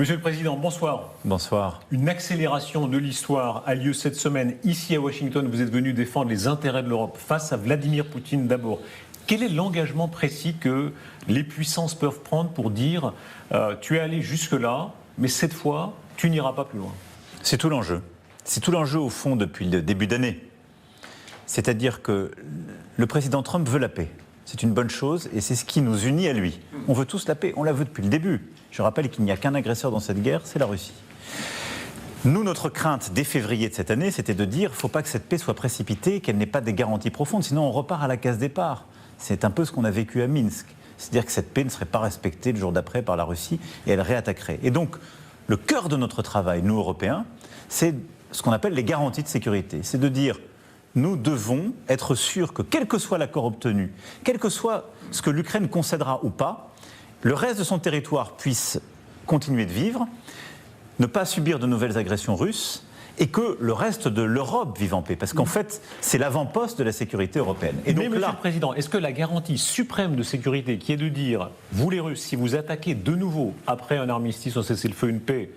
Monsieur le Président, bonsoir. Bonsoir. Une accélération de l'histoire a lieu cette semaine ici à Washington. Vous êtes venu défendre les intérêts de l'Europe face à Vladimir Poutine d'abord. Quel est l'engagement précis que les puissances peuvent prendre pour dire tu es allé jusque-là, mais cette fois, tu n'iras pas plus loin? C'est tout l'enjeu. C'est tout l'enjeu au fond depuis le début d'année. C'est-à-dire que le président Trump veut la paix. C'est une bonne chose et c'est ce qui nous unit à lui. On veut tous la paix, on la veut depuis le début. Je rappelle qu'il n'y a qu'un agresseur dans cette guerre, c'est la Russie. Nous, notre crainte dès février de cette année, c'était de dire qu'il ne faut pas que cette paix soit précipitée, qu'elle n'ait pas des garanties profondes, sinon on repart à la case départ. C'est un peu ce qu'on a vécu à Minsk. C'est-à-dire que cette paix ne serait pas respectée le jour d'après par la Russie et elle réattaquerait. Et donc, le cœur de notre travail, nous Européens, c'est ce qu'on appelle les garanties de sécurité. C'est de dire, nous devons être sûrs que quel que soit l'accord obtenu, quel que soit ce que l'Ukraine concédera ou pas, le reste de son territoire puisse continuer de vivre, ne pas subir de nouvelles agressions russes et que le reste de l'Europe vive en paix. Parce qu'en fait, c'est l'avant-poste de la sécurité européenne. Et donc, Monsieur le Président, est-ce que la garantie suprême de sécurité, qui est de dire, vous les Russes, si vous attaquez de nouveau après un armistice, un cessez-le-feu, une paix,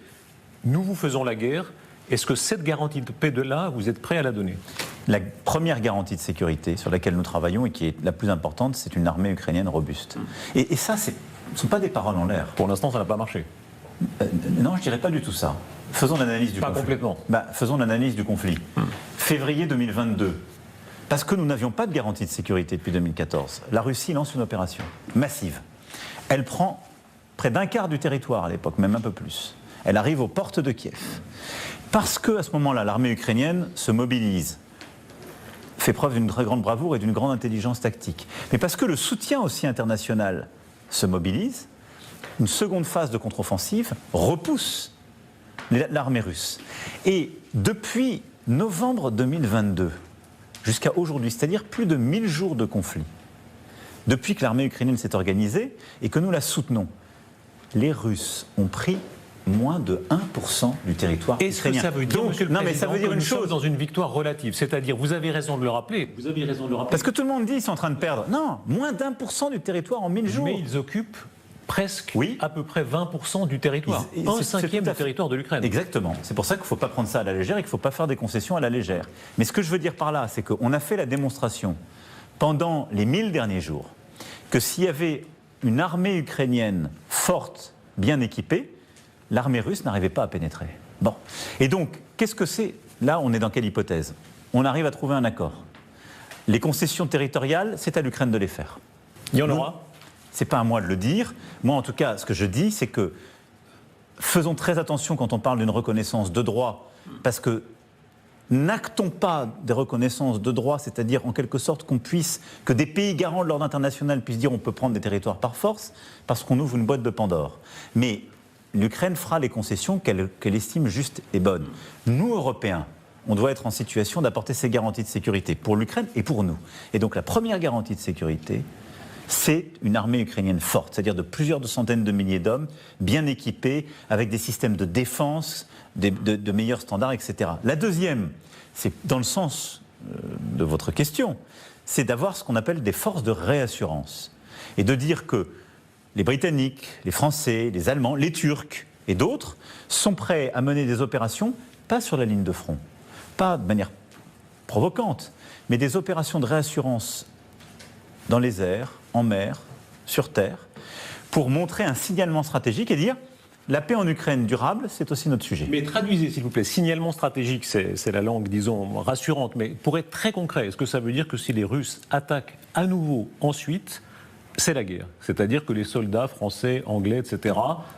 nous vous faisons la guerre, est-ce que cette garantie de paix de là, vous êtes prêt à la donner? La première garantie de sécurité sur laquelle nous travaillons et qui est la plus importante, c'est une armée ukrainienne robuste. Et ça, ce ne sont pas des paroles en l'air. Pour l'instant, ça n'a pas marché. Non, je ne dirais pas du tout ça. Faisons l'analyse du conflit. Pas complètement. Faisons l'analyse du conflit. Février 2022, parce que nous n'avions pas de garantie de sécurité depuis 2014, la Russie lance une opération massive. Elle prend près d'un quart du territoire à l'époque, même un peu plus. Elle arrive aux portes de Kiev. Parce qu'à ce moment-là, l'armée ukrainienne se mobilise, fait preuve d'une très grande bravoure et d'une grande intelligence tactique. Mais parce que le soutien aussi international se mobilise, une seconde phase de contre-offensive repousse l'armée russe. Et depuis novembre 2022 jusqu'à aujourd'hui, c'est-à-dire plus de 1000 jours de conflit, depuis que l'armée ukrainienne s'est organisée et que nous la soutenons, les Russes ont pris moins de 1% du territoire ukrainien. Est-ce que ça veut dire, donc, Monsieur le Président, mais ça veut dire que une nous sommes chose dans une victoire relative? C'est-à-dire, vous avez raison de le rappeler. Vous avez raison de le rappeler. Parce que tout le monde dit qu'ils sont en train de perdre. Non, moins d'1% du territoire en 1000 jours. Mais ils occupent presque à peu près 20% du territoire. Un cinquième du territoire de l'Ukraine. Exactement. C'est pour ça qu'il ne faut pas prendre ça à la légère et qu'il ne faut pas faire des concessions à la légère. Mais ce que je veux dire par là, c'est qu'on a fait la démonstration pendant les 1000 derniers jours que s'il y avait une armée ukrainienne forte, bien équipée, l'armée russe n'arrivait pas à pénétrer. Bon. Et donc, qu'est-ce que c'est? Là, on est dans quelle hypothèse? On arrive à trouver un accord. Les concessions territoriales, c'est à l'Ukraine de les faire. Il y en aura? C'est pas à moi de le dire. Moi, en tout cas, ce que je dis, c'est que faisons très attention quand on parle d'une reconnaissance de droit, parce que n'actons pas des reconnaissances de droit, c'est-à-dire en quelque sorte que des pays garants de l'ordre international puissent dire on peut prendre des territoires par force, parce qu'on ouvre une boîte de Pandore. Mais l'Ukraine fera les concessions qu'elle estime justes et bonnes. Nous, Européens, on doit être en situation d'apporter ces garanties de sécurité pour l'Ukraine et pour nous. Et donc la première garantie de sécurité, c'est une armée ukrainienne forte, c'est-à-dire de plusieurs centaines de milliers d'hommes, bien équipés, avec des systèmes de défense, de meilleurs standards, etc. La deuxième, c'est dans le sens de votre question, c'est d'avoir ce qu'on appelle des forces de réassurance. Et de dire que les Britanniques, les Français, les Allemands, les Turcs et d'autres sont prêts à mener des opérations, pas sur la ligne de front, pas de manière provocante, mais des opérations de réassurance dans les airs, en mer, sur terre, pour montrer un signalement stratégique et dire la paix en Ukraine durable, c'est aussi notre sujet. Mais traduisez, s'il vous plaît, signalement stratégique, c'est la langue, disons, rassurante, mais pour être très concret, est-ce que ça veut dire que si les Russes attaquent à nouveau ensuite, c'est la guerre? C'est-à-dire que les soldats français, anglais, etc.,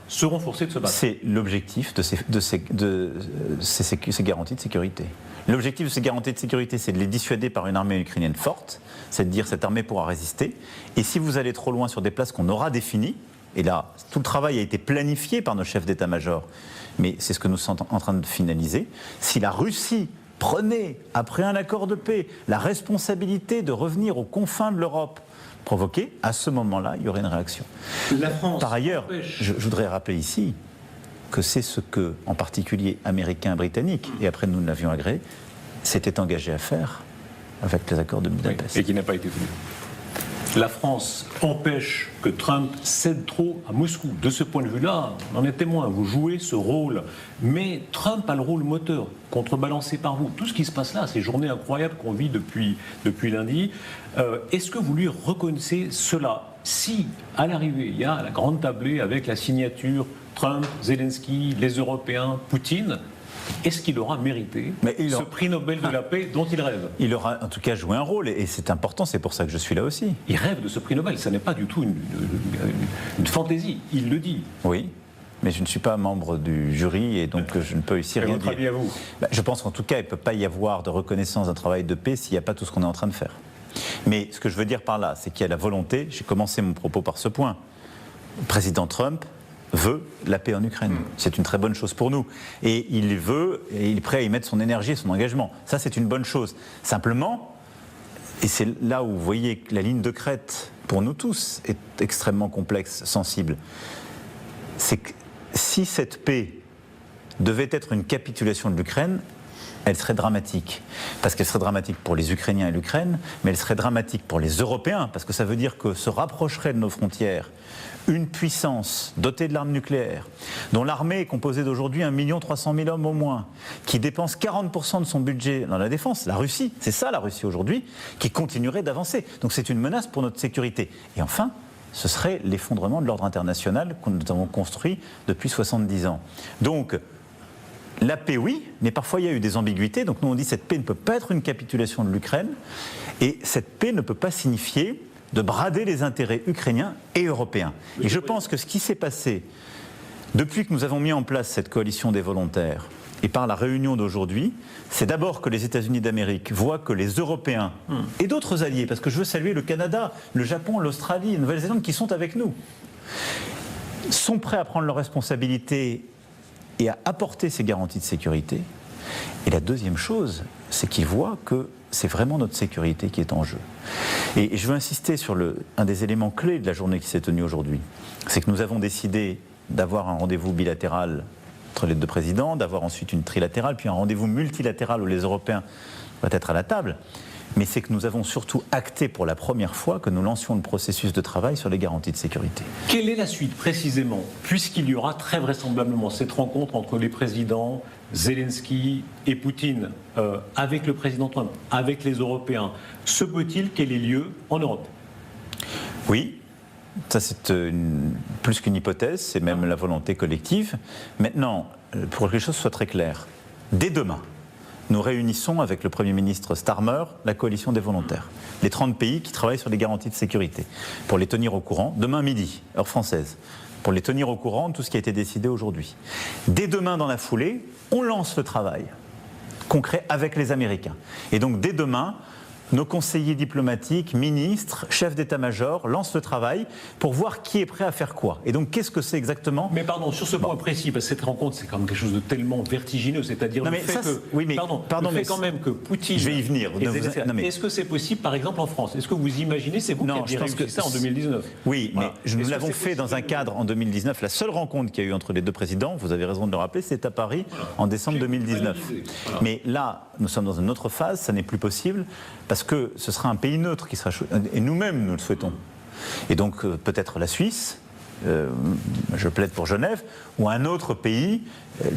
seront forcés de se battre? C'est l'objectif de ces garanties de sécurité. L'objectif de ces garanties de sécurité, c'est de les dissuader par une armée ukrainienne forte, c'est de dire cette armée pourra résister. Et si vous allez trop loin sur des places qu'on aura définies, et là, tout le travail a été planifié par nos chefs d'état-major, mais c'est ce que nous sommes en train de finaliser, si la Russie prenait, après un accord de paix, la responsabilité de revenir aux confins de l'Europe, provoquée, à ce moment-là, il y aurait une réaction. La France, par ailleurs, je voudrais rappeler ici que c'est ce que, en particulier, Américains et Britanniques, et après nous l'avions agréé, s'étaient engagés à faire avec les accords de Budapest. Oui, et qui n'a pas été tenu. La France empêche que Trump cède trop à Moscou. De ce point de vue-là, on en est témoin. Vous jouez ce rôle. Mais Trump a le rôle moteur, contrebalancé par vous. Tout ce qui se passe là, ces journées incroyables qu'on vit depuis lundi, est-ce que vous lui reconnaissez cela? Si, à l'arrivée, il y a la grande tablée avec la signature Trump, Zelensky, les Européens, Poutine, est-ce qu'il aura mérité ce prix Nobel de la paix dont il rêve? Il aura en tout cas joué un rôle, et c'est important, c'est pour ça que je suis là aussi. Il rêve de ce prix Nobel, ça n'est pas du tout une fantaisie, il le dit. Oui, mais je ne suis pas membre du jury, et donc je ne peux ici rien dire. Votre avis à vous? Je pense qu'en tout cas, il ne peut pas y avoir de reconnaissance d'un travail de paix s'il n'y a pas tout ce qu'on est en train de faire. Mais ce que je veux dire par là, c'est qu'il y a la volonté, j'ai commencé mon propos par ce point, le président Trump veut la paix en Ukraine. C'est une très bonne chose pour nous. Et il est prêt à y mettre son énergie et son engagement. Ça, c'est une bonne chose. Simplement, et c'est là où vous voyez que la ligne de crête, pour nous tous, est extrêmement complexe, sensible, c'est que si cette paix devait être une capitulation de l'Ukraine, elle serait dramatique. Parce qu'elle serait dramatique pour les Ukrainiens et l'Ukraine, mais elle serait dramatique pour les Européens, parce que ça veut dire que se rapprocherait de nos frontières une puissance dotée de l'arme nucléaire, dont l'armée est composée d'aujourd'hui 1 300 000 hommes au moins, qui dépense 40% de son budget dans la défense, la Russie, c'est ça la Russie aujourd'hui, qui continuerait d'avancer. Donc c'est une menace pour notre sécurité. Et enfin, ce serait l'effondrement de l'ordre international que nous avons construit depuis 70 ans. Donc, la paix, oui, mais parfois il y a eu des ambiguïtés. Donc nous on dit que cette paix ne peut pas être une capitulation de l'Ukraine, et cette paix ne peut pas signifier de brader les intérêts ukrainiens et européens. Et je pense que ce qui s'est passé depuis que nous avons mis en place cette coalition des volontaires, et par la réunion d'aujourd'hui, c'est d'abord que les États-Unis d'Amérique voient que les Européens et d'autres alliés, parce que je veux saluer le Canada, le Japon, l'Australie, la Nouvelle-Zélande qui sont avec nous, sont prêts à prendre leurs responsabilités et à apporter ces garanties de sécurité. Et la deuxième chose, c'est qu'ils voient que c'est vraiment notre sécurité qui est en jeu. Et je veux insister sur un des éléments clés de la journée qui s'est tenue aujourd'hui. C'est que nous avons décidé d'avoir un rendez-vous bilatéral entre les deux présidents, d'avoir ensuite une trilatérale, puis un rendez-vous multilatéral où les Européens doivent être à la table. Mais c'est que nous avons surtout acté pour la première fois que nous lancions le processus de travail sur les garanties de sécurité. Quelle est la suite précisément, puisqu'il y aura très vraisemblablement cette rencontre entre les présidents Zelensky et Poutine, avec le président Trump, avec les Européens, se peut-il qu'elle ait lieu en Europe? Oui, ça c'est plus qu'une hypothèse, c'est même la volonté collective. Maintenant, pour que les choses soient très claires, dès demain, nous réunissons avec le Premier ministre Starmer la coalition des volontaires, les 30 pays qui travaillent sur les garanties de sécurité, pour les tenir au courant, demain midi, heure française, pour les tenir au courant de tout ce qui a été décidé aujourd'hui. Dès demain, dans la foulée, on lance le travail concret avec les Américains. Et donc dès demain, nos conseillers diplomatiques, ministres, chefs d'état-major lancent le travail pour voir qui est prêt à faire quoi. Et donc, qu'est-ce que c'est exactement? Mais pardon, sur ce point précis, parce que cette rencontre, c'est quand même quelque chose de tellement vertigineux, c'est-à-dire le fait que... Oui, mais, pardon, le fait quand même que Poutine... Je vais y venir. Est-ce que c'est possible, par exemple, en France? Est-ce que vous imaginez, c'est vous qui avez réussi ça en 2019? Oui, voilà. Mais nous l'avons fait dans un cadre en 2019. La seule rencontre qu'il y a eu entre les deux présidents, vous avez raison de le rappeler, c'est à Paris en décembre 2019. Voilà. Mais là, nous sommes dans une autre phase, ça n'est plus possible, parce que ce sera un pays neutre qui sera et nous-mêmes nous le souhaitons. Et donc peut-être la Suisse, je plaide pour Genève, ou un autre pays.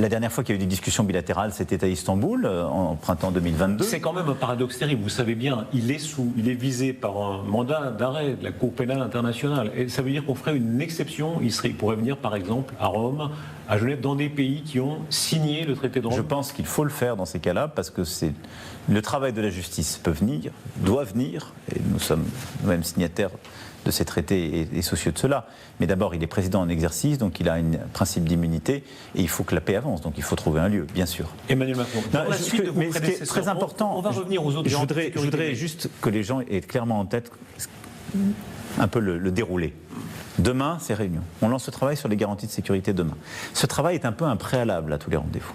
La dernière fois qu'il y a eu des discussions bilatérales, c'était à Istanbul, en printemps 2022. C'est quand même un paradoxe terrible. Vous savez bien, il est visé par un mandat d'arrêt de la Cour pénale internationale. Et ça veut dire qu'on ferait une exception. Il pourrait venir, par exemple, à Rome, à Genève, dans des pays qui ont signé le traité de Rome. Je pense qu'il faut le faire dans ces cas-là, parce que le travail de la justice peut venir, doit venir, et nous sommes nous-mêmes signataires de ces traités et soucieux de cela. Mais d'abord, il est président en exercice, donc il a un principe d'immunité, et il faut que la paix avance, donc il faut trouver un lieu, bien sûr. Emmanuel Macron, mais ce qui est très important, on va revenir aux autres. Je voudrais juste que les gens aient clairement en tête un peu le déroulé. Demain, c'est réunion. On lance ce travail sur les garanties de sécurité demain. Ce travail est un peu un préalable à tous les rendez-vous.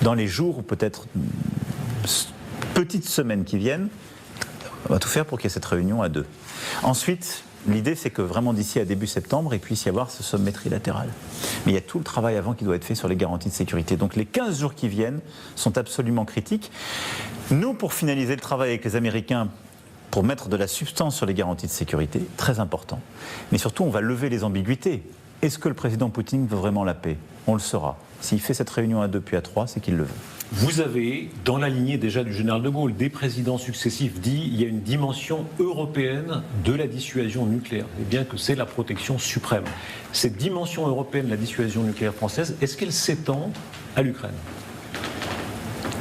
Dans les jours ou peut-être petites semaines qui viennent, on va tout faire pour qu'il y ait cette réunion à deux. Ensuite, l'idée, c'est que vraiment d'ici à début septembre, il puisse y avoir ce sommet trilatéral. Mais il y a tout le travail avant qui doit être fait sur les garanties de sécurité. Donc les 15 jours qui viennent sont absolument critiques. Nous, pour finaliser le travail avec les Américains, pour mettre de la substance sur les garanties de sécurité, très important. Mais surtout, on va lever les ambiguïtés. Est-ce que le président Poutine veut vraiment la paix? On le saura. S'il fait cette réunion à 2 puis à 3, c'est qu'il le veut. Vous avez, dans la lignée déjà du général de Gaulle, des présidents successifs dit qu'il y a une dimension européenne de la dissuasion nucléaire, et bien que c'est la protection suprême. Cette dimension européenne de la dissuasion nucléaire française, est-ce qu'elle s'étend à l'Ukraine?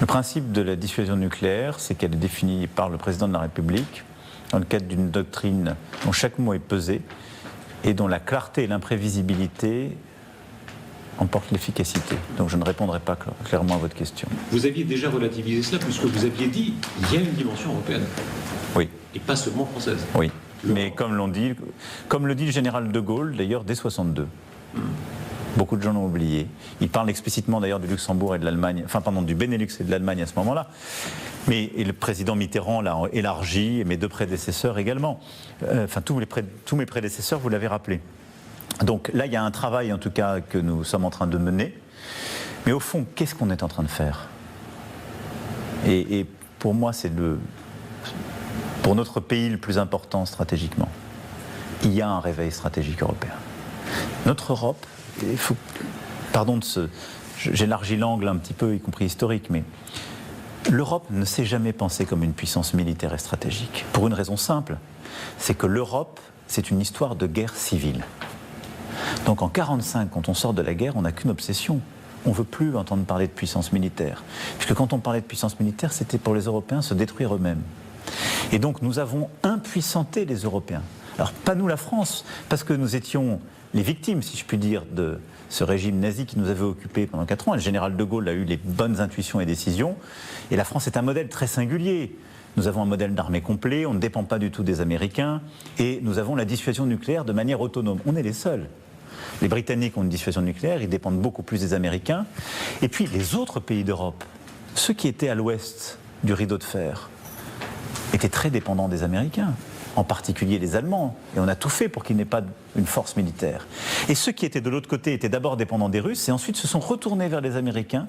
Le principe de la dissuasion nucléaire, c'est qu'elle est définie par le président de la République dans le cadre d'une doctrine dont chaque mot est pesé et dont la clarté et l'imprévisibilité emportent l'efficacité. Donc je ne répondrai pas clairement à votre question. Vous aviez déjà relativisé cela puisque vous aviez dit qu'il y a une dimension européenne. Oui. Et pas seulement française. Oui. Mais comme le dit le général de Gaulle, d'ailleurs, dès 62. Beaucoup de gens l'ont oublié. Il parle explicitement d'ailleurs du Luxembourg et de l'Allemagne, enfin pardon, du Benelux et de l'Allemagne à ce moment-là. Et le président Mitterrand l'a élargi, et mes 2 prédécesseurs également. Enfin, tous mes prédécesseurs, vous l'avez rappelé. Donc là, il y a un travail en tout cas que nous sommes en train de mener. Mais au fond, qu'est-ce qu'on est en train de faire? Et pour moi, c'est pour notre pays le plus important stratégiquement. Il y a un réveil stratégique européen. Notre Europe, j'élargis l'angle un petit peu, y compris historique, mais l'Europe ne s'est jamais pensée comme une puissance militaire et stratégique. Pour une raison simple, c'est que l'Europe, c'est une histoire de guerre civile. Donc en 1945, quand on sort de la guerre, on n'a qu'une obsession. On ne veut plus entendre parler de puissance militaire. Puisque quand on parlait de puissance militaire, c'était pour les Européens se détruire eux-mêmes. Et donc nous avons impuissanté les Européens. Alors pas nous la France, parce que nous étions les victimes, si je puis dire, de ce régime nazi qui nous avait occupés pendant 4 ans. Et le général de Gaulle a eu les bonnes intuitions et décisions. Et la France est un modèle très singulier. Nous avons un modèle d'armée complet, on ne dépend pas du tout des Américains, et nous avons la dissuasion nucléaire de manière autonome. On est les seuls. Les Britanniques ont une dissuasion nucléaire, ils dépendent beaucoup plus des Américains. Et puis les autres pays d'Europe, ceux qui étaient à l'ouest du rideau de fer, étaient très dépendants des Américains, en particulier les Allemands. Et on a tout fait pour qu'il n'y ait pas une force militaire. Et ceux qui étaient de l'autre côté étaient d'abord dépendants des Russes et ensuite se sont retournés vers les Américains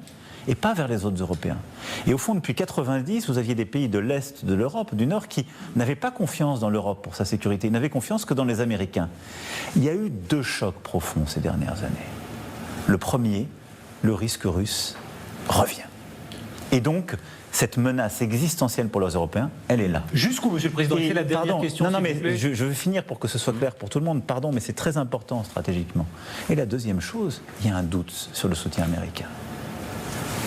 et pas vers les autres Européens. Et au fond, depuis 1990, vous aviez des pays de l'Est de l'Europe, du Nord, qui n'avaient pas confiance dans l'Europe pour sa sécurité. Ils n'avaient confiance que dans les Américains. Il y a eu 2 chocs profonds ces dernières années. Le premier, le risque russe revient. Et donc, cette menace existentielle pour les Européens, elle est là. Jusqu'où, Monsieur le Président? C'est la dernière question. Non, mais je veux finir pour que ce soit clair pour tout le monde. Pardon, mais c'est très important stratégiquement. Et la deuxième chose, il y a un doute sur le soutien américain.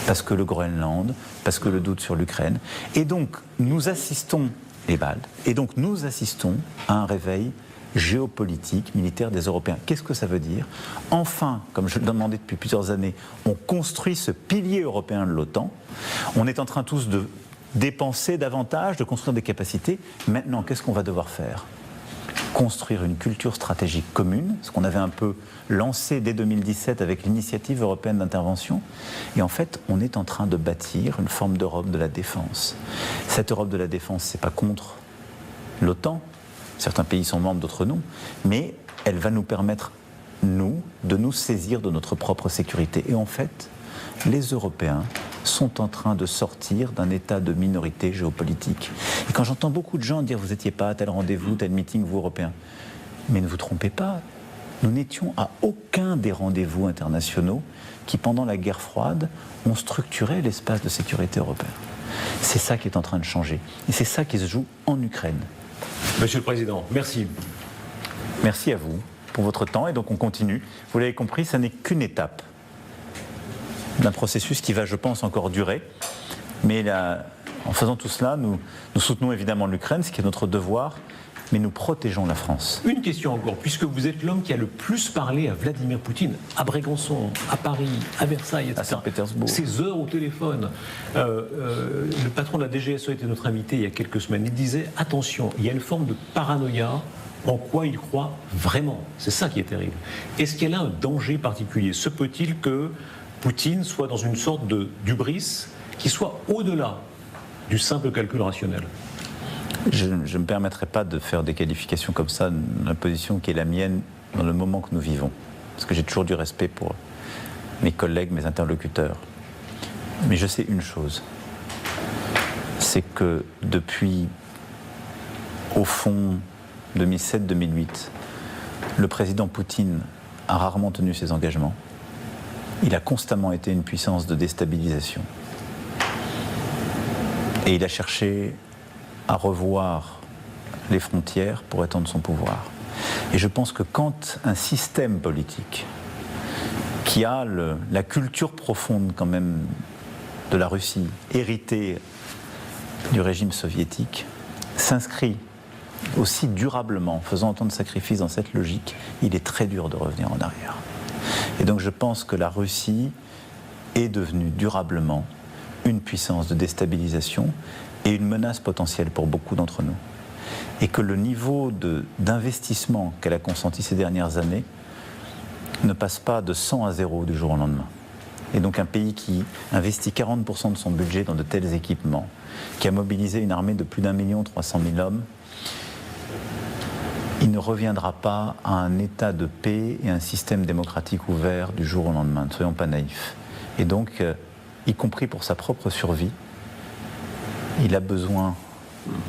Parce que le Groenland, parce que le doute sur l'Ukraine. Et donc, nous assistons, les Baltes, et donc nous assistons à un réveil géopolitique, militaire des Européens. Qu'est-ce que ça veut dire? Enfin, comme je le demandais depuis plusieurs années, on construit ce pilier européen de l'OTAN. On est en train tous de dépenser davantage, de construire des capacités. Maintenant, qu'est-ce qu'on va devoir faire? Construire une culture stratégique commune, ce qu'on avait un peu lancé dès 2017 avec l'initiative européenne d'intervention. Et en fait, on est en train de bâtir une forme d'Europe de la défense. Cette Europe de la défense, c'est pas contre l'OTAN. Certains pays sont membres, d'autres non. Mais elle va nous permettre, nous, de nous saisir de notre propre sécurité. Et en fait, les Européens sont en train de sortir d'un état de minorité géopolitique. Et quand j'entends beaucoup de gens dire « vous n'étiez pas à tel rendez-vous, tel meeting, vous Européens », mais ne vous trompez pas, nous n'étions à aucun des rendez-vous internationaux qui, pendant la guerre froide, ont structuré l'espace de sécurité européen. C'est ça qui est en train de changer. Et c'est ça qui se joue en Ukraine. Monsieur le Président, merci. Merci à vous pour votre temps. Et donc on continue. Vous l'avez compris, ça n'est qu'une étape d'un processus qui va, je pense, encore durer. Mais là, en faisant tout cela, nous soutenons évidemment l'Ukraine, ce qui est notre devoir, mais nous protégeons la France. Une question encore, puisque vous êtes l'homme qui a le plus parlé à Vladimir Poutine, à Brégançon, à Paris, à Versailles, etc. À Saint-Pétersbourg. Ces heures au téléphone. Le patron de la DGSE était notre invité il y a quelques semaines. Il disait, attention, il y a une forme de paranoïa en quoi il croit vraiment. C'est ça qui est terrible. Est-ce qu'il y a là un danger particulier? Se peut-il que Poutine soit dans une sorte de d'hubris qui soit au-delà du simple calcul rationnel? Je ne me permettrai pas de faire des qualifications comme ça dans la position qui est la mienne dans le moment que nous vivons. Parce que j'ai toujours du respect pour mes collègues, mes interlocuteurs. Mais je sais une chose, c'est que depuis Au fond, 2007-2008, le président Poutine a rarement tenu ses engagements. Il a constamment été une puissance de déstabilisation. Et il a cherché à revoir les frontières pour étendre son pouvoir. Et je pense que quand un système politique qui a la culture profonde quand même de la Russie, héritée du régime soviétique, s'inscrit aussi durablement, faisant autant de sacrifices dans cette logique, il est très dur de revenir en arrière. Et donc je pense que la Russie est devenue durablement une puissance de déstabilisation et une menace potentielle pour beaucoup d'entre nous. Et que le niveau d'investissement qu'elle a consenti ces dernières années ne passe pas de 100 à 0 du jour au lendemain. Et donc un pays qui investit 40% de son budget dans de tels équipements, qui a mobilisé une armée de plus d'1,3 million hommes, il ne reviendra pas à un état de paix et un système démocratique ouvert du jour au lendemain. Ne soyons pas naïfs. Et donc, y compris pour sa propre survie, il a besoin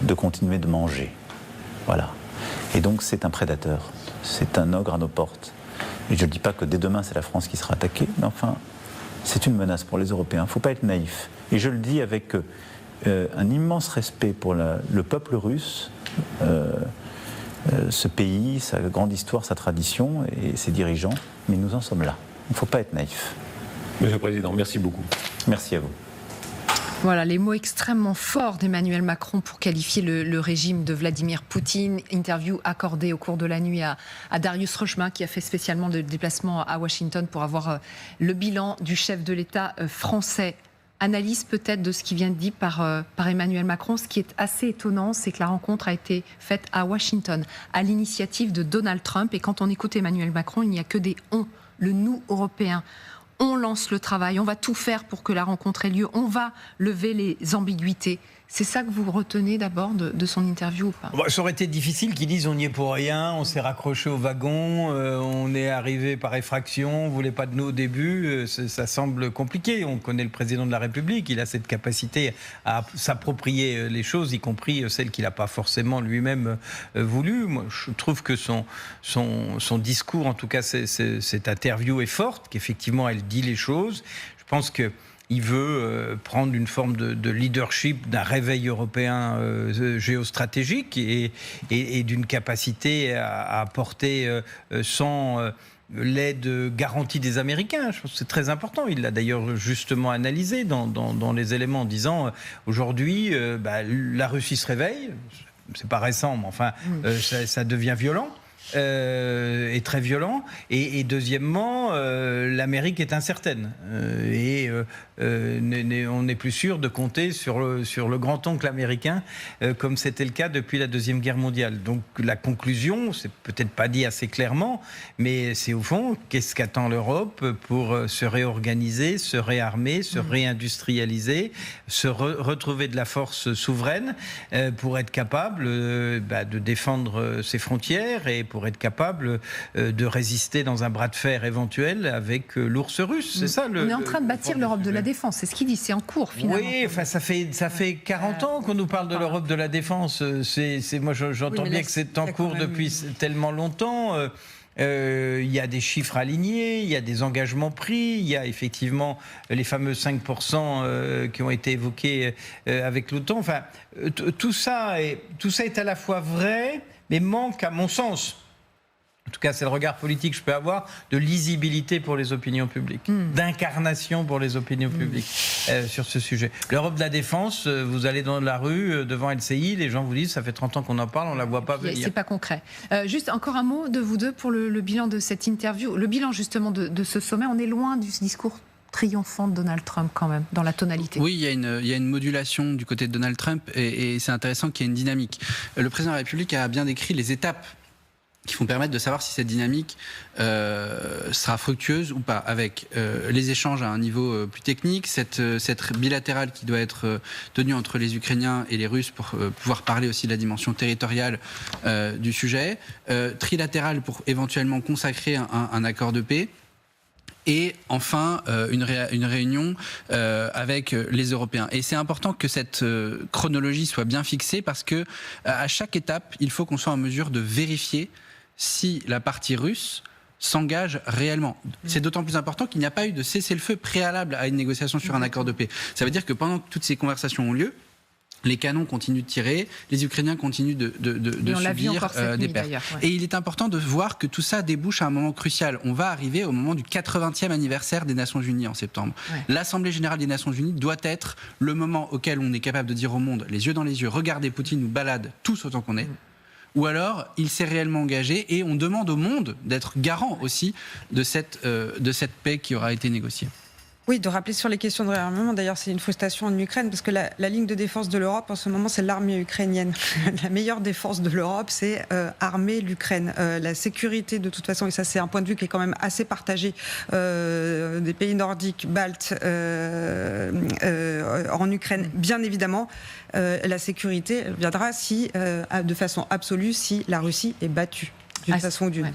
de continuer de manger. Voilà. Et donc, c'est un prédateur. C'est un ogre à nos portes. Et je ne dis pas que dès demain, c'est la France qui sera attaquée, mais enfin, c'est une menace pour les Européens. Il ne faut pas être naïf. Et je le dis avec un immense respect pour le peuple russe, ce pays, sa grande histoire, sa tradition et ses dirigeants, mais nous en sommes là. Il ne faut pas être naïf. Monsieur le Président, merci beaucoup. Merci à vous. Voilà, les mots extrêmement forts d'Emmanuel Macron pour qualifier le régime de Vladimir Poutine. Interview accordée au cours de la nuit à Darius Rojma, qui a fait spécialement le déplacement à Washington pour avoir le bilan du chef de l'État français. Analyse peut-être de ce qui vient de dire par Emmanuel Macron. Ce qui est assez étonnant, c'est que la rencontre a été faite à Washington, à l'initiative de Donald Trump. Et quand on écoute Emmanuel Macron, il n'y a que des « on », le « nous » européen. On lance le travail, on va tout faire pour que la rencontre ait lieu, on va lever les ambiguïtés. C'est ça que vous retenez d'abord de son interview ou pas ? Ça aurait été difficile qu'ils disent on n'y est pour rien, on s'est raccroché au wagon, on est arrivé par effraction, on ne voulait pas de nous au début. Ça semble compliqué. On connaît le président de la République, il a cette capacité à s'approprier les choses, y compris celles qu'il n'a pas forcément lui-même voulu. Moi, je trouve que son discours, en tout cas cette interview est forte, qu'effectivement elle dit les choses. Je pense que il veut prendre une forme de leadership, d'un réveil européen géostratégique et d'une capacité à apporter sans l'aide garantie des Américains. Je pense que c'est très important. Il l'a d'ailleurs justement analysé dans les éléments en disant aujourd'hui, la Russie se réveille. C'est pas récent, mais enfin, ça devient violent. Est très violent et deuxièmement l'Amérique est incertaine on n'est plus sûr de compter sur le grand-oncle américain comme c'était le cas depuis la Deuxième Guerre mondiale. Donc la conclusion, c'est peut-être pas dit assez clairement, mais c'est au fond, qu'est-ce qu'attend l'Europe pour se réorganiser, se réarmer, se réindustrialiser, se retrouver de la force souveraine pour être capable de défendre ses frontières et pour être capable de résister dans un bras de fer éventuel avec l'ours russe. C'est ça On est en train de bâtir l'Europe de la défense, c'est ce qu'il dit, c'est en cours finalement. Oui, enfin, ça fait 40 ans qu'on nous parle de l'Europe de la défense. Moi j'entends bien que c'est en cours depuis tellement longtemps. Il y a des chiffres alignés, il y a des engagements pris, il y a effectivement les fameux 5% qui ont été évoqués avec l'OTAN. Enfin, tout ça est à la fois vrai, mais manque, à mon sens, en tout cas c'est le regard politique que je peux avoir, de lisibilité pour les opinions publiques, d'incarnation pour les opinions publiques sur ce sujet. L'Europe de la défense, vous allez dans la rue devant LCI, les gens vous disent ça fait 30 ans qu'on en parle, on la voit pas venir. C'est pas concret. Juste encore un mot de vous deux pour le bilan de cette interview, le bilan justement de ce sommet. On est loin du discours triomphant de Donald Trump quand même, dans la tonalité. Oui, il y a une modulation du côté de Donald Trump et c'est intéressant qu'il y ait une dynamique. Le président de la République a bien décrit les étapes qui vont permettre de savoir si cette dynamique sera fructueuse ou pas, avec les échanges à un niveau plus technique, cette bilatérale qui doit être tenue entre les Ukrainiens et les Russes pour pouvoir parler aussi de la dimension territoriale du sujet, trilatérale pour éventuellement consacrer un accord de paix, Et enfin, une réunion avec les Européens. Et c'est important que cette chronologie soit bien fixée parce que à chaque étape, il faut qu'on soit en mesure de vérifier si la partie russe s'engage réellement. C'est d'autant plus important qu'il n'y a pas eu de cessez-le-feu préalable à une négociation sur un accord de paix. Ça veut dire que pendant que toutes ces conversations ont lieu, les canons continuent de tirer, les Ukrainiens continuent de subir des pertes. Et il est important de voir que tout ça débouche à un moment crucial. On va arriver au moment du 80e anniversaire des Nations Unies en septembre. L'Assemblée Générale des Nations Unies doit être le moment auquel on est capable de dire au monde, les yeux dans les yeux, regardez, Poutine nous balade tous autant qu'on est. Ou alors, il s'est réellement engagé et on demande au monde d'être garant aussi de cette paix qui aura été négociée. Oui, de rappeler sur les questions de réarmement. D'ailleurs, c'est une frustration en Ukraine parce que la ligne de défense de l'Europe en ce moment, c'est l'armée ukrainienne. La meilleure défense de l'Europe, c'est armer l'Ukraine. La sécurité, de toute façon, et ça c'est un point de vue qui est quand même assez partagé, des pays nordiques, baltes, en Ukraine, bien évidemment. La sécurité viendra de façon absolue si la Russie est battue. D'une façon ou d'une autre.